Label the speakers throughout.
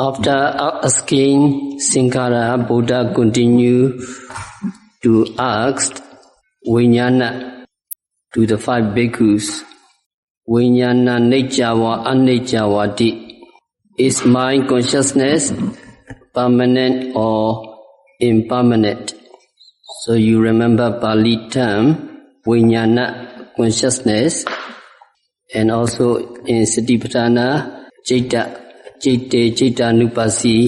Speaker 1: After asking Sankara, Buddha continued to ask Vijnana to the 5 bhikkhus. Vijnana Nijjava Anijjavati. Is mind consciousness permanent or impermanent? So you remember Pali term, Vijnana, consciousness, and also in Satipatthana, Citta, Nupasi,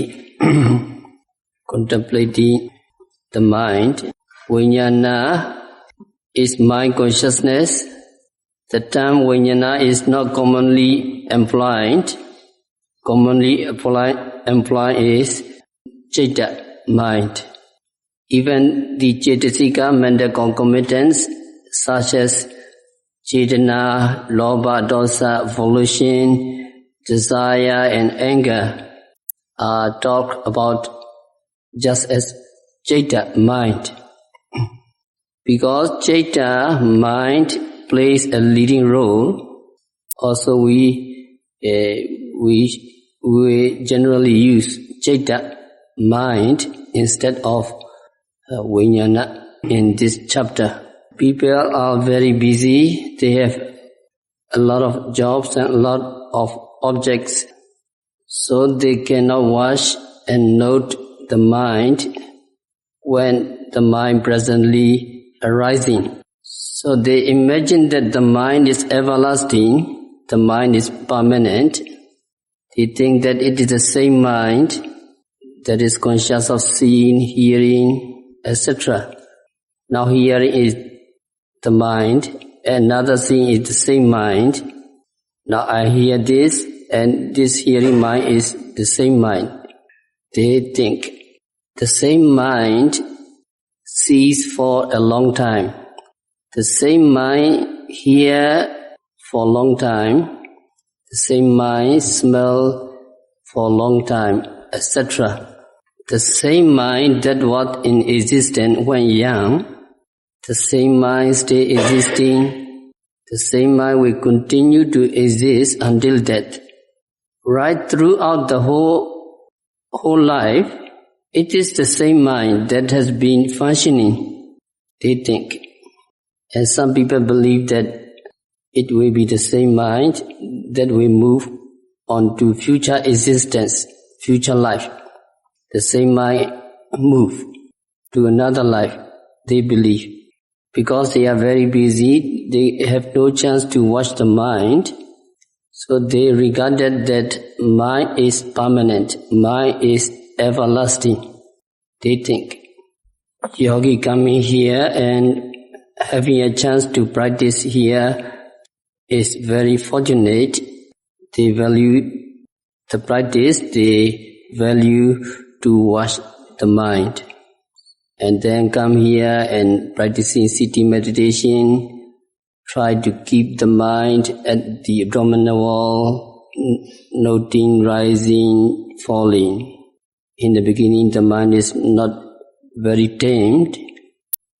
Speaker 1: contemplating the mind. Vijnana is mind consciousness. The term Vijnana is not commonly employed. Commonly employed is Citta, mind. Even the Cetasika mental concomitants such as Cetana, Lobha, Dosa, volition, desire and anger are talked about just as Citta, mind. Because Citta, mind, plays a leading role, also we generally use Citta, mind, instead of Vijnana in this chapter. People are very busy. They have a lot of jobs and a lot of objects. So they cannot watch and note the mind when the mind presently arising. So they imagine that the mind is everlasting, the mind is permanent. They think that it is the same mind that is conscious of seeing, hearing, etc. Now hearing is the mind, another thing is the same mind. Now I hear this, and this hearing mind is the same mind. They think the same mind sees for a long time. The same mind hear for a long time. The same mind smell for a long time, etc. The same mind that was in existence when young, the same mind stay existing, the same mind will continue to exist until death. Right throughout the whole life, it is the same mind that has been functioning, they think. And some people believe that it will be the same mind that will move on to future existence, future life. The same mind move to another life, they believe. Because they are very busy, they have no chance to watch the mind. So they regarded that mind is permanent, mind is everlasting. They think. Yogi coming here and having a chance to practice here is very fortunate. They value the practice, they value to watch the mind. And then come here and practicing sitting meditation, try to keep the mind at the abdominal wall, noting rising, falling. In the beginning the mind is not very tamed,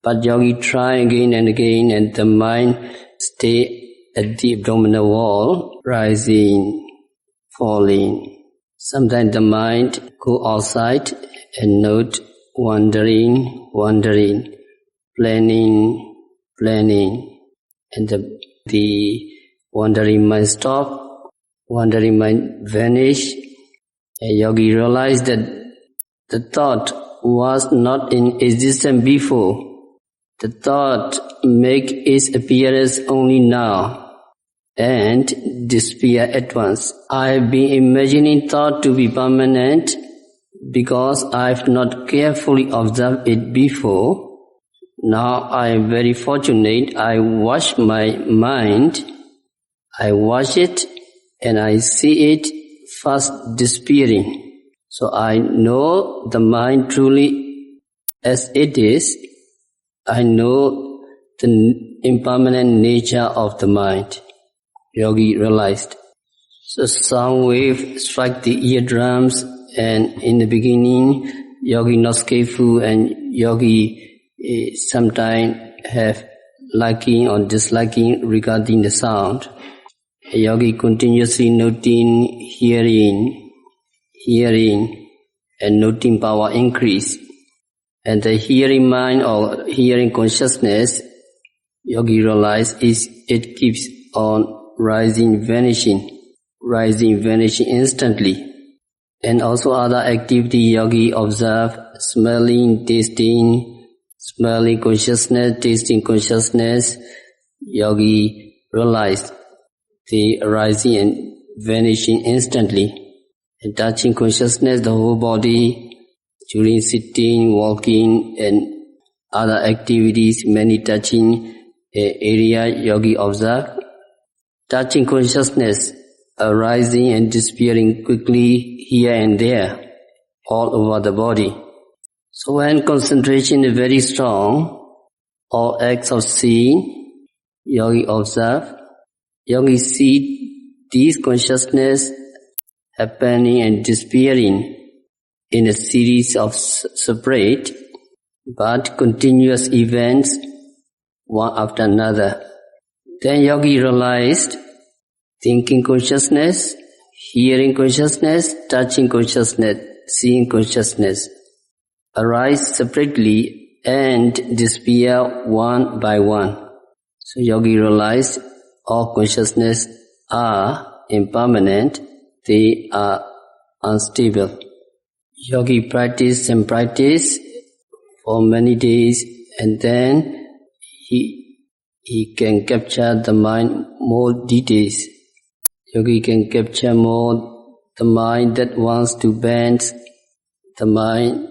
Speaker 1: but yogi try again and again and the mind stay at the abdominal wall, rising, falling. Sometimes the mind go outside and note wandering, planning, and the wandering mind stop, wandering mind vanish. A yogi realized that the thought was not in existence before. The thought make its appearance only now and disappear at once. I have been imagining thought to be permanent because I have not carefully observed it before. Now I am very fortunate. I watch my mind. I watch it and I see it fast disappearing. So I know the mind truly as it is. I know the impermanent nature of the mind. Yogi realized. So sound wave strike the eardrums, and in the beginning, yogi not skillful, and yogi sometimes have liking or disliking regarding the sound. A yogi continuously noting, hearing hearing and noting power increase. And the hearing mind or hearing consciousness, yogi realize it keeps on rising, vanishing instantly. And also other activity yogi observe, smelling, tasting, smelling consciousness, tasting consciousness, yogi realize they arising and vanishing instantly. And touching consciousness, the whole body, during sitting, walking and other activities, many touching area yogi observe. Touching consciousness arising and disappearing quickly here and there, all over the body. So when concentration is very strong, all acts of seeing, yogi observe, yogi see these consciousness happening and disappearing in a series of separate but continuous events, one after another. Then yogi realized thinking consciousness, hearing consciousness, touching consciousness, seeing consciousness arise separately and disappear one by one. So yogi realized all consciousness are impermanent, they are unstable. Yogi practice for many days, and then he can capture the mind more details. Yogi can capture more the mind that wants to bend, the mind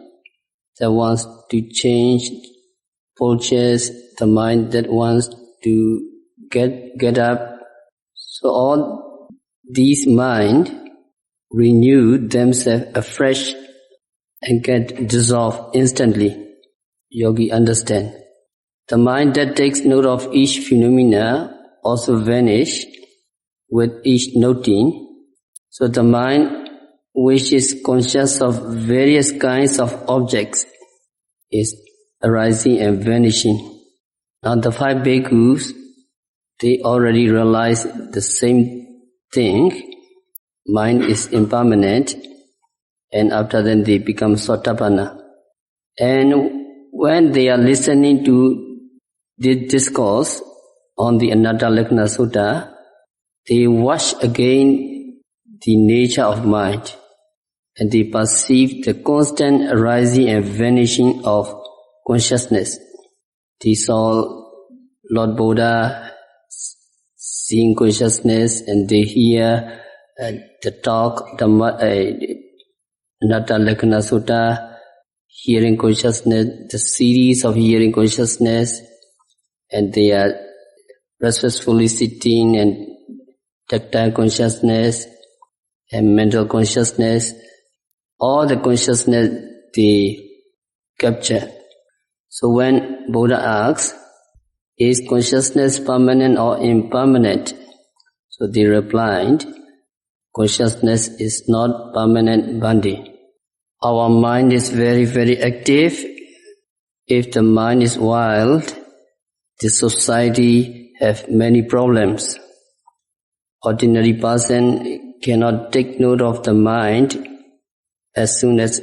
Speaker 1: that wants to change postures, the mind that wants to get up. So all these mind renew themselves afresh and get dissolved instantly. Yogi understand. The mind that takes note of each phenomena also vanish with each noting. So the mind which is conscious of various kinds of objects is arising and vanishing. Now the 5 bhikkhus, they already realize the same thing. Mind is impermanent, and after then they become Sotapanna. And when they are listening to this discourse on the Anatta Lakkhana Sutta, they watch again the nature of mind, and they perceive the constant arising and vanishing of consciousness. They saw Lord Buddha seeing consciousness, and they hear the talk, Anatta Lakkhana Sutta, hearing consciousness, the series of hearing consciousness, and they are respectfully sitting, and tactile consciousness and mental consciousness, all the consciousness they capture. So when Buddha asks, is consciousness permanent or impermanent? So they replied, consciousness is not permanent, Bhante. Our mind is very, very active. If the mind is wild, the society have many problems. Ordinary person cannot take note of the mind as soon as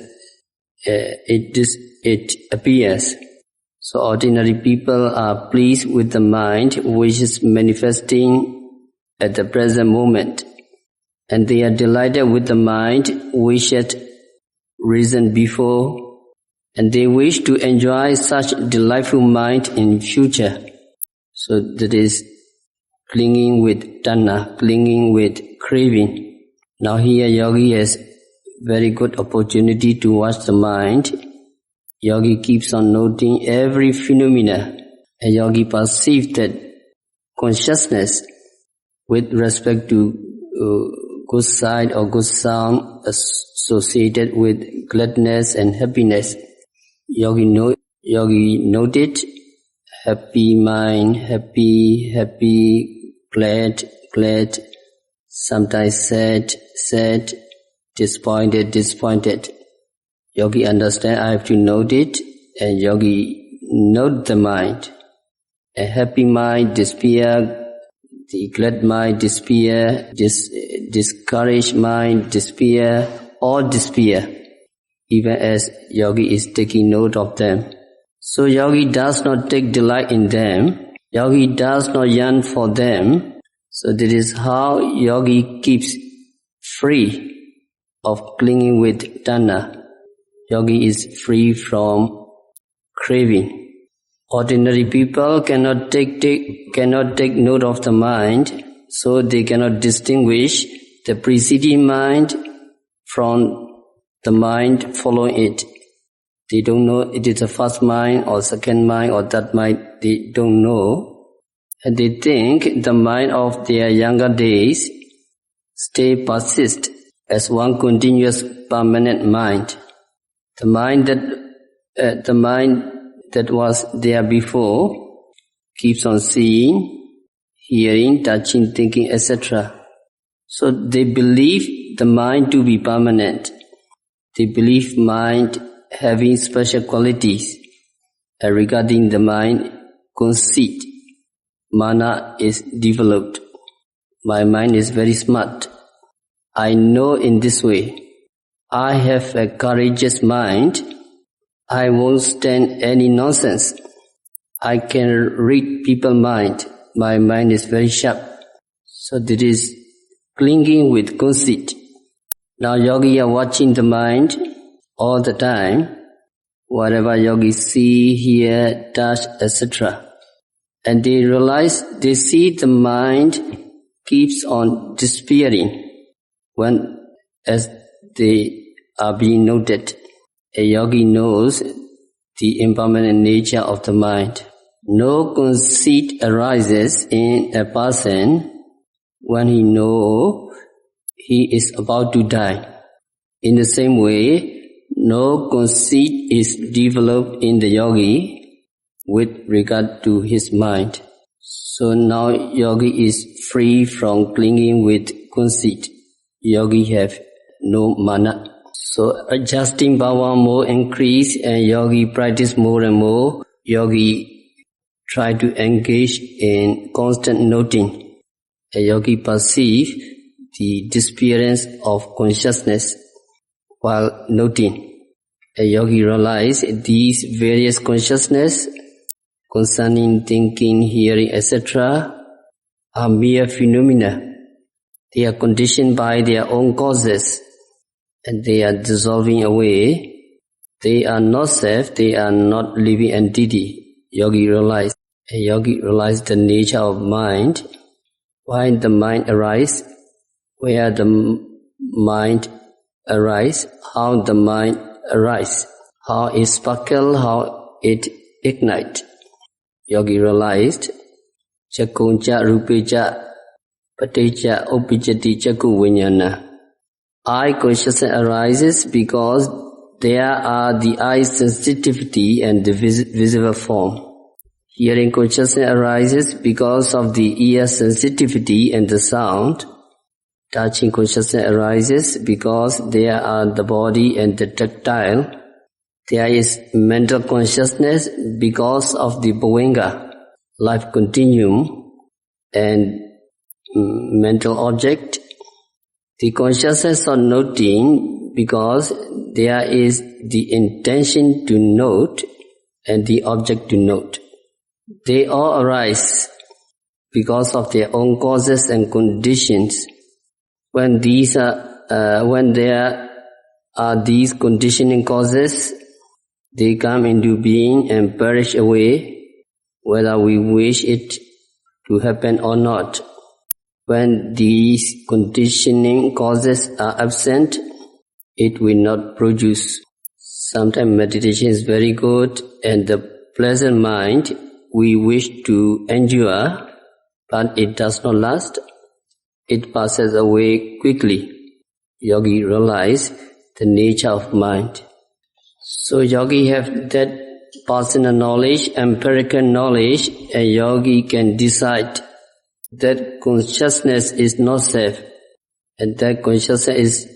Speaker 1: it appears. So ordinary people are pleased with the mind which is manifesting at the present moment, and they are delighted with the mind which had risen before, and they wish to enjoy such delightful mind in future. So that is clinging with tanha, clinging with craving. Now here yogi has very good opportunity to watch the mind. Yogi keeps on noting every phenomena, and yogi perceives that consciousness with respect to good sight or good sound associated with gladness and happiness. Yogi noted happy mind, happy, glad, sometimes sad, disappointed. Yogi understand I have to note it, and yogi note the mind. A happy mind disappear, the glad mind disappear, discouraged mind disappear, all disappear, even as yogi is taking note of them. So yogi does not take delight in them. Yogi does not yearn for them. So this is how yogi keeps free of clinging with tanha. Yogi is free from craving. Ordinary people cannot take note of the mind, so they cannot distinguish the preceding mind from the mind following it. They don't know it is the first mind or second mind or that mind. They don't know. And they think the mind of their younger days persist as one continuous permanent mind. The mind that was there before keeps on seeing, hearing, touching, thinking, etc. So they believe the mind to be permanent. They believe mind having special qualities. And regarding the mind, conceit, mana is developed. My mind is very smart. I know in this way. I have a courageous mind. I won't stand any nonsense. I can read people's mind. My mind is very sharp. So this is clinging with conceit. Now yogi are watching the mind all the time. Whatever yogis see, hear, touch, etc. And they see the mind keeps on disappearing as they are being noted. A yogi knows the impermanent nature of the mind. No conceit arises in a person when he knows he is about to die. In the same way, no conceit is developed in the yogi with regard to his mind. So now yogi is free from clinging with conceit. Yogi have no mana. So adjusting power more increase and yogi practice more and more. Yogi try to engage in constant noting. A yogi perceive the disappearance of consciousness while noting. A yogi realize these various consciousness concerning thinking, hearing, etc. are mere phenomena. They are conditioned by their own causes and they are dissolving away. They are not self, they are not living entity. A yogi realize the nature of mind. Why the mind arise, where the mind arise, how the mind arise, how it sparkle, how it ignite. Yogi realized Chakuncha, Rupecha, Patecha, Upijati, Chaku Vinyana. Eye consciousness arises because there are the eye sensitivity and the visible form. Hearing consciousness arises because of the ear sensitivity and the sound. Touching consciousness arises because there are the body and the tactile. There is mental consciousness because of the bhavanga, life continuum, and mental object. The consciousness of noting because there is the intention to note and the object to note. They all arise because of their own causes and conditions. When there are these conditioning causes, they come into being and perish away, whether we wish it to happen or not. When these conditioning causes are absent, it will not produce. Sometimes meditation is very good and the pleasant mind we wish to endure, but it does not last. It passes away quickly. Yogi realize the nature of mind. So yogi have that personal knowledge, empirical knowledge, and yogi can decide that consciousness is not self, and that consciousness is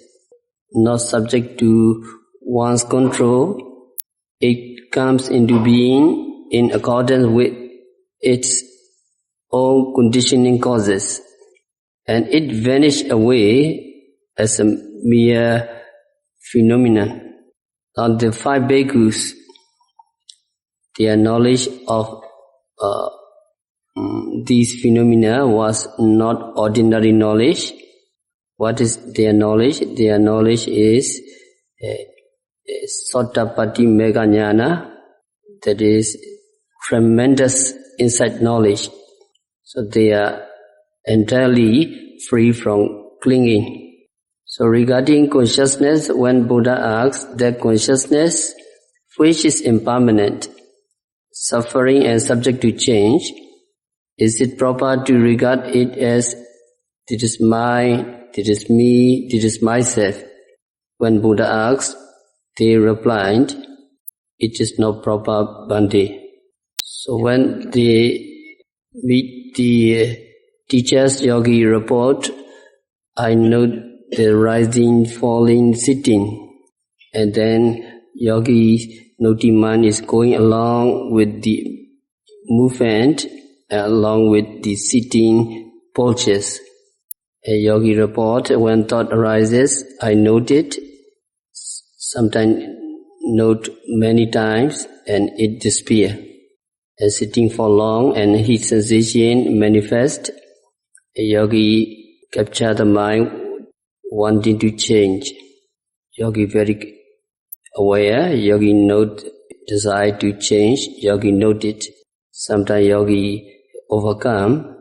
Speaker 1: not subject to one's control. It comes into being in accordance with its own conditioning causes, and it vanishes away as a mere phenomena. Now the 5 bhikkhus, their knowledge of these phenomena was not ordinary knowledge. What is their knowledge? Their knowledge is Sottapatti Megha-jnana, that is tremendous insight knowledge. So they are entirely free from clinging. So regarding consciousness, when Buddha asks that consciousness, which is impermanent, suffering and subject to change, is it proper to regard it as this is mine, this is me, this is myself? When Buddha asked, they replied, it is not proper, Bhante. So when they meet the teacher's yogi report, I note the rising, falling, sitting, and then yogi noti mind is going along with the movement, along with the sitting postures. A yogi report, when thought arises, I note it, sometimes note many times, and it disappears. And sitting for long and heat sensation manifest, a yogi capture the mind wanting to change. Yogi very aware, yogi note desire to change, yogi note it. Sometimes yogi overcome,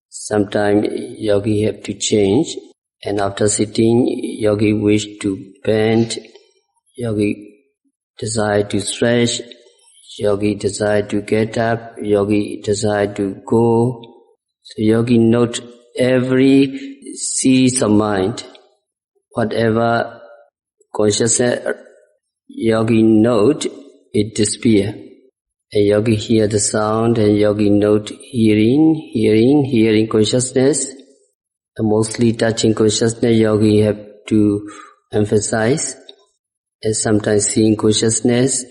Speaker 1: sometimes yogi have to change, and after sitting, yogi wish to bend, yogi desire to stretch, yogi desire to get up, yogi desire to go. So yogi note every series of mind. Whatever consciousness yogi note, it disappears. A yogi hear the sound and yogi note hearing consciousness. And mostly touching consciousness, yogi have to emphasize. And sometimes seeing consciousness,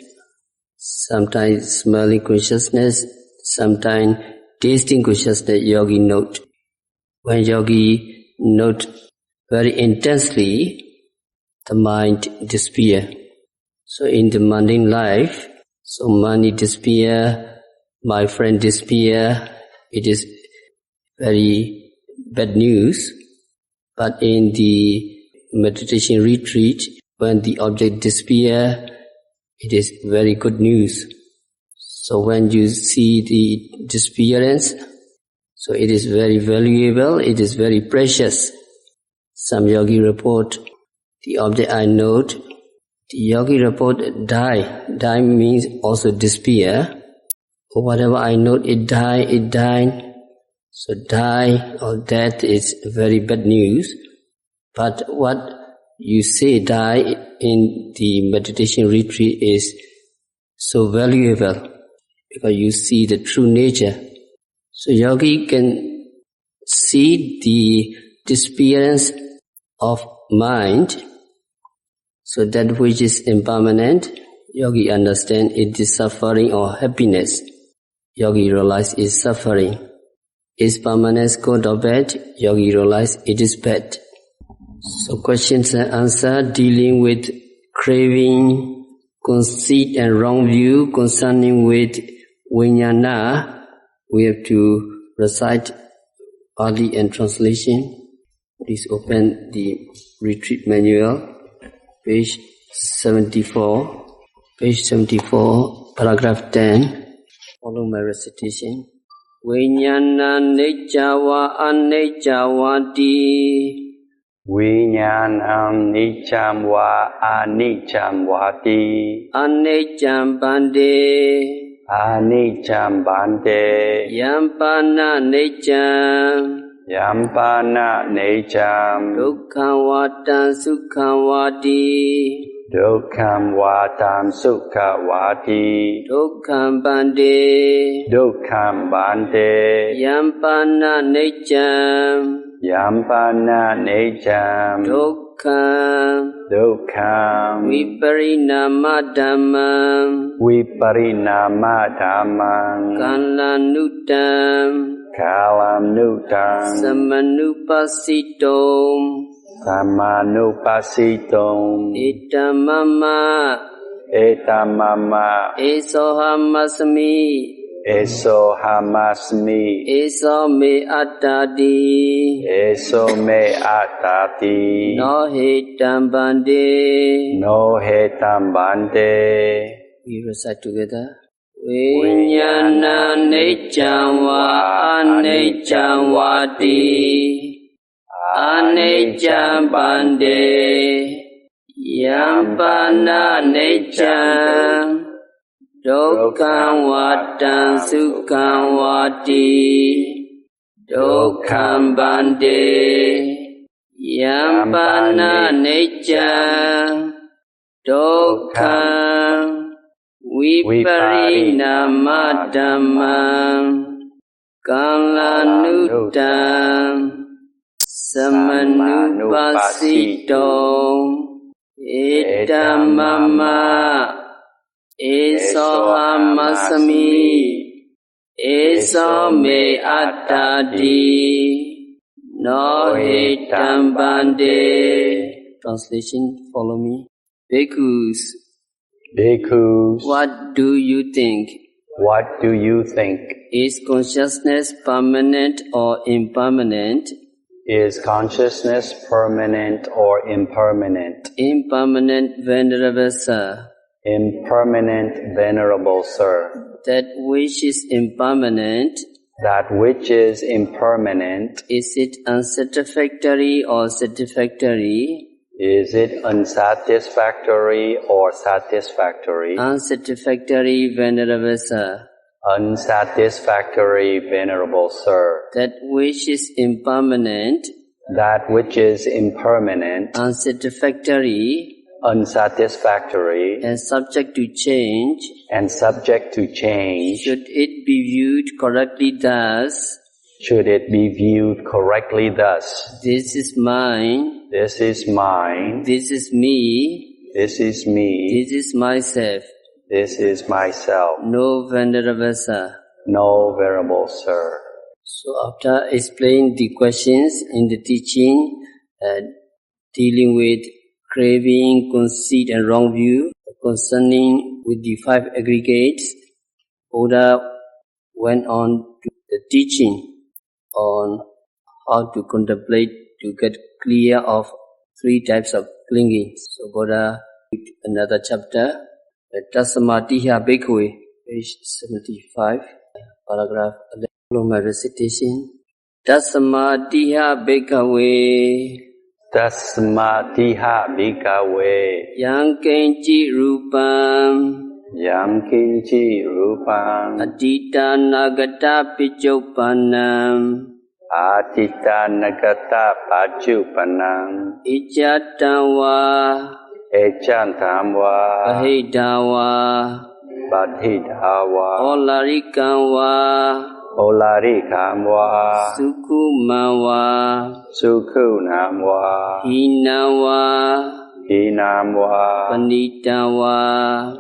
Speaker 1: sometimes smelling consciousness, sometimes tasting consciousness, yogi note. When yogi note very intensely, the mind disappears. So in the mundane life, so money disappear, my friend disappear, it is very bad news. But in the meditation retreat, when the object disappear, it is very good news. So when you see the disappearance, so it is very valuable, it is very precious. Some yogi report, the object I note, the yogi report die. Die means also disappear. Or whatever I note, it died. So die or death is very bad news. But what you say die in the meditation retreat is so valuable because you see the true nature. So yogi can see the disappearance of mind. So that which is impermanent, yogi understand it is suffering or happiness. Yogi realize it is suffering. Is permanence good or bad? Yogi realize it is bad. So questions and answer dealing with craving, conceit and wrong view concerning with vijnana, we have to recite Pali and translation. Please open the retreat manual. Page 74, paragraph 10. Follow my recitation. Vijnana nijjava anijjavati.
Speaker 2: Vijnanam nijjam va anijjam vati.
Speaker 1: Anijjam bhante.
Speaker 2: Anijjam bhante.
Speaker 1: Yampana nijjam.
Speaker 2: Yampana nijjam.
Speaker 1: Dukkham vatam sukham vati.
Speaker 2: Dukkham vatam sukha vati.
Speaker 1: Dukkham bhante.
Speaker 2: Dukkham bhante.
Speaker 1: Yampana nijjam.
Speaker 2: Yampana nijjam.
Speaker 1: Dukkham.
Speaker 2: Dukkham.
Speaker 1: Viparinama dhammam.
Speaker 2: Viparinama dhammam.
Speaker 1: Kalanutam.
Speaker 2: Kalam nutam.
Speaker 1: Samanupasitom.
Speaker 2: Sammanupasitum
Speaker 1: Itamama
Speaker 2: Etamama
Speaker 1: Esohamasmi
Speaker 2: Esohamasmi
Speaker 1: Esome Attadi
Speaker 2: Esome Atati
Speaker 1: No Hitam Bande.
Speaker 2: No Hetam Bante
Speaker 1: We recite together. Vinyana Necham Va Anecham Vati Anecham Bande Yampana Necham Dukkam Vatan Sukham Vati Dukkam Bande Yampana Necham Dukkam Viparinama Dhammam Kalanutam Samanupasitom Etamama Esohamasami Esome Attadi No Hitam Bande. Translation, follow me. Bhikkhus, what do you think?
Speaker 2: What do you think?
Speaker 1: Is consciousness permanent or impermanent?
Speaker 2: Is consciousness permanent or impermanent?
Speaker 1: Impermanent, Venerable Sir.
Speaker 2: Impermanent, Venerable Sir.
Speaker 1: That which is impermanent,
Speaker 2: That which is impermanent,
Speaker 1: is it unsatisfactory or satisfactory?
Speaker 2: is it unsatisfactory or satisfactory?
Speaker 1: Unsatisfactory, Venerable Sir.
Speaker 2: Unsatisfactory, Venerable Sir.
Speaker 1: That which is impermanent,
Speaker 2: That which is impermanent,
Speaker 1: unsatisfactory,
Speaker 2: unsatisfactory,
Speaker 1: and subject to change,
Speaker 2: and subject to change,
Speaker 1: should it be viewed correctly thus?
Speaker 2: should it be viewed correctly thus?
Speaker 1: This is mine.
Speaker 2: This is mine.
Speaker 1: This is me.
Speaker 2: This is me.
Speaker 1: This is myself.
Speaker 2: This is myself.
Speaker 1: No, Venerable Sir.
Speaker 2: No, Venerable Sir.
Speaker 1: So after explaining the questions in the teaching, dealing with craving, conceit and wrong view, concerning with the five aggregates, Buddha went on to the teaching on how to contemplate to get clear of three types of clinging. So Buddha did another chapter, Tasamatiha Bhikkhu, page 75, paragraph 11. Follow my recitation. Tasamatiha Bhikkhu
Speaker 2: Tasmatiha bhikkhave
Speaker 1: Yang Kenchi Rupam
Speaker 2: Yam kinchi rupam
Speaker 1: Adita Nagata Pichopanam
Speaker 2: Atita nagata pachupanam
Speaker 1: Ijatawa
Speaker 2: Echantamva
Speaker 1: Pahidawa
Speaker 2: Badhidawa
Speaker 1: Olarikawa
Speaker 2: Olarikamva
Speaker 1: Sukumawa
Speaker 2: Sukunamva
Speaker 1: Hinawa
Speaker 2: Hinamva
Speaker 1: Panitawa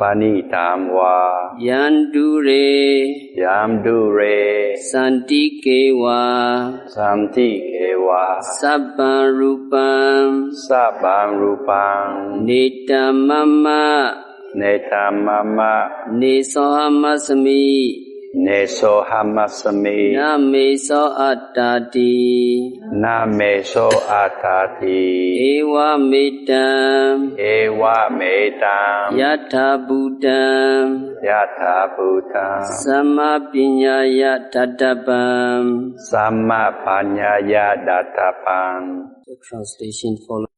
Speaker 2: Panitamva
Speaker 1: Yandure
Speaker 2: Yamdure
Speaker 1: Santikewa
Speaker 2: Samtikewa
Speaker 1: Sabbarupam
Speaker 2: Sabam rupam
Speaker 1: Netamama
Speaker 2: Netamama
Speaker 1: Nesohamasami
Speaker 2: Neso hamasami
Speaker 1: Nameso Attati
Speaker 2: Nameso atati
Speaker 1: Ewa Metam
Speaker 2: Ewa metam
Speaker 1: Yatha Buddham
Speaker 2: Yatha bhutam
Speaker 1: Samapinyaya Tattapam.
Speaker 2: Samma panyaya datapam.
Speaker 1: The translation follows.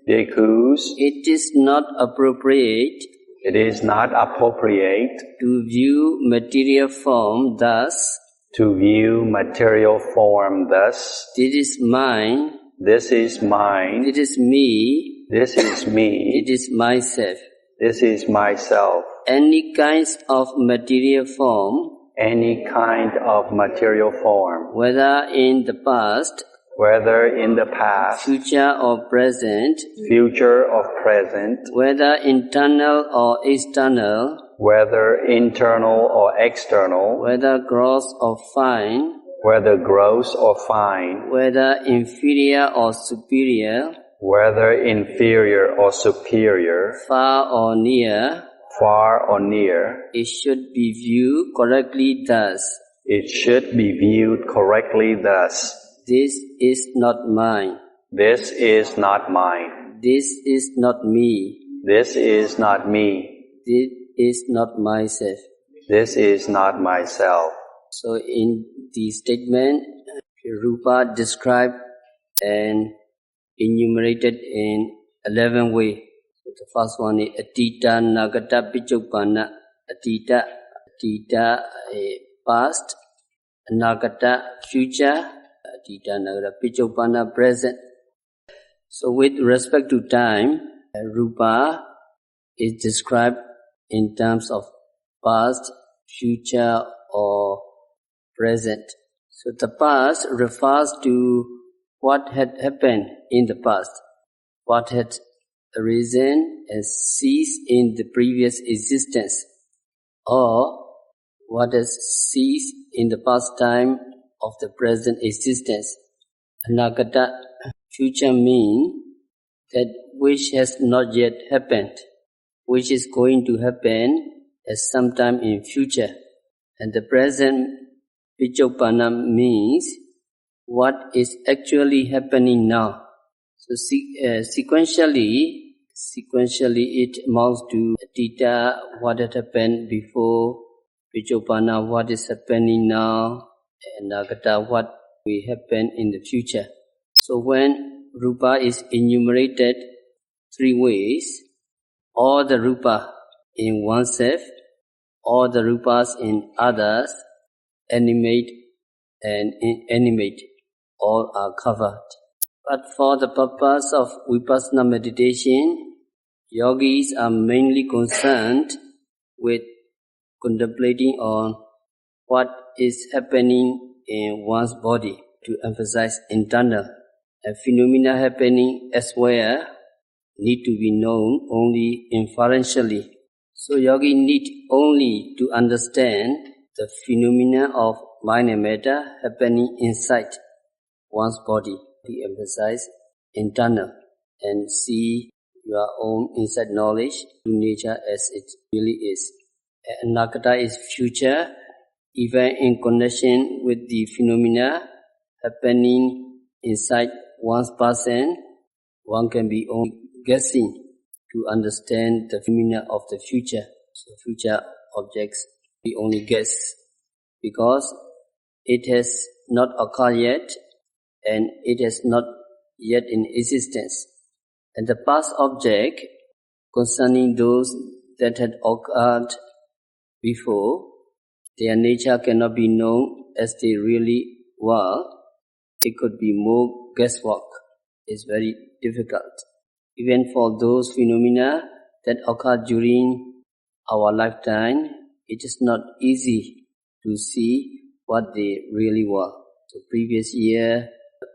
Speaker 1: Bhikkhus,
Speaker 2: It
Speaker 1: is not appropriate
Speaker 2: is not appropriate
Speaker 1: to view material form thus.
Speaker 2: to view material form thus.
Speaker 1: This is mine.
Speaker 2: This is mine.
Speaker 1: It is me.
Speaker 2: This is me.
Speaker 1: It is myself.
Speaker 2: This is myself.
Speaker 1: Any kinds of material form,
Speaker 2: Any kind of material form,
Speaker 1: whether in the past,
Speaker 2: whether in the past,
Speaker 1: future or present,
Speaker 2: future or present,
Speaker 1: whether internal or external,
Speaker 2: whether internal or external,
Speaker 1: whether gross or fine,
Speaker 2: whether gross or fine,
Speaker 1: whether inferior or superior,
Speaker 2: whether inferior or superior,
Speaker 1: far or near,
Speaker 2: it
Speaker 1: should be viewed correctly thus.
Speaker 2: It should be viewed correctly thus.
Speaker 1: This is not mine.
Speaker 2: This is not mine.
Speaker 1: This is not me.
Speaker 2: This is not me.
Speaker 1: This is not myself.
Speaker 2: This is not myself.
Speaker 1: So in the statement, Rupa described and enumerated in 11 ways. So the first one is Atita Nagata Pichupana. Atita past, Nagata future, Atita Nagata Pichupana present. So with respect to time, Rupa is described in terms of past, future or present. So the past refers to what had happened in the past, what had arisen and ceased in the previous existence, or what has ceased in the past time of the present existence. Anagata future means that which has not yet happened, which is going to happen at some time in future. And the present Pichopana means what is actually happening now. So sequentially it amounts to Atita, what had happened before, Pichopana, what is happening now, and Nagata, what will happen in the future. So when Rupa is enumerated 3 ways, all the Rupa in oneself, all the Rupas in others, animate and inanimate, all are covered. But for the purpose of Vipassana meditation, yogis are mainly concerned with contemplating on what is happening in one's body, to emphasize internal. A phenomena happening elsewhere need to be known only inferentially. So yogi need only to understand the phenomena of mind and matter happening inside one's body, to emphasize internal, and see your own inside knowledge to nature as it really is. Anagata is future, even in connection with the phenomena happening inside one's person, one can be only guessing to understand the phenomena of the future. So future objects we only guess because it has not occurred yet and it has not yet in existence. And the past object concerning those that had occurred before, their nature cannot be known as they really were. It could be more guesswork. It's very difficult. Even for those phenomena that occur during our lifetime, it is not easy to see what they really were. So previous year,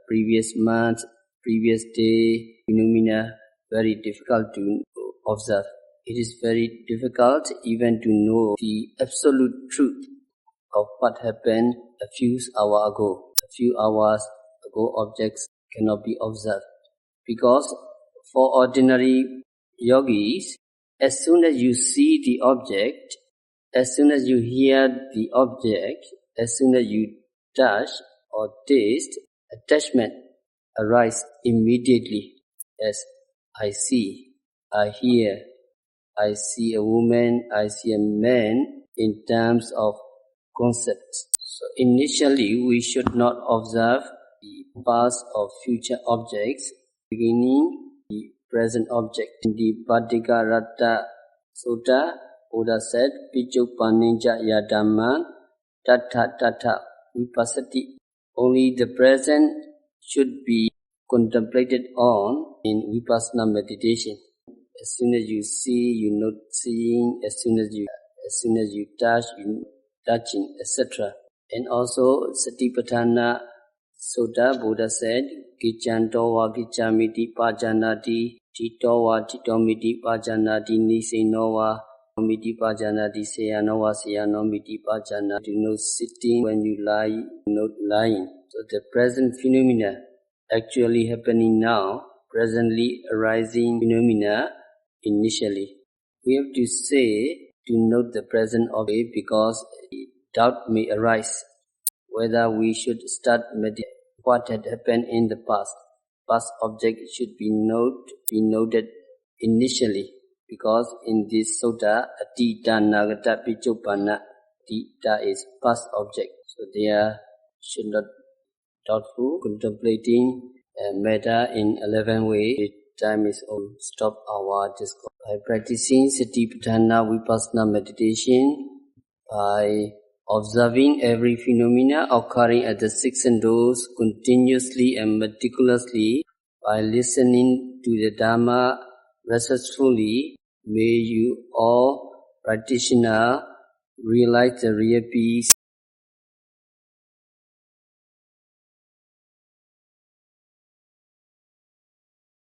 Speaker 1: previous month, previous day, phenomena, very difficult to observe. It is very difficult even to know the absolute truth of what happened a few hours ago. A few hours ago, objects cannot be observed. Because for ordinary yogis, as soon as you see the object, as soon as you hear the object, as soon as you touch or taste, attachment arises immediately. As I see, I hear, I see a woman, I see a man in terms of concepts. So initially we should not observe the past or future objects, beginning the present object. In the Bhattikarata Sutta, Buddha said, Pichupaninja yadamman tatha vipassati. Only the present should be contemplated on in Vipassana meditation. As soon as you see, you note seeing. As soon as you touch, you touching, etc. And also Satipatthana Sutta, Buddha said, Giccantowa giccamiti pajanati, titowa titomiti pajanati, nisenowa Miti pajana di sayano vasayano miti pajana denotes sitting when you lie, not lying. So the present phenomena actually happening now, presently arising phenomena initially. We have to say to note the present object because doubt may arise whether we should start meditating what had happened in the past. Past object should be noted initially because in this sutta, Atita Nagata Pichopana, Atita is past object. So there should not doubtful contemplating metta in 11 ways. The time is over. Stop our discourse. By practicing Satipatthana Vipassana meditation, by observing every phenomena occurring at the six senses continuously and meticulously, by listening to the Dhamma respectfully, may you all practitioners realize the real peace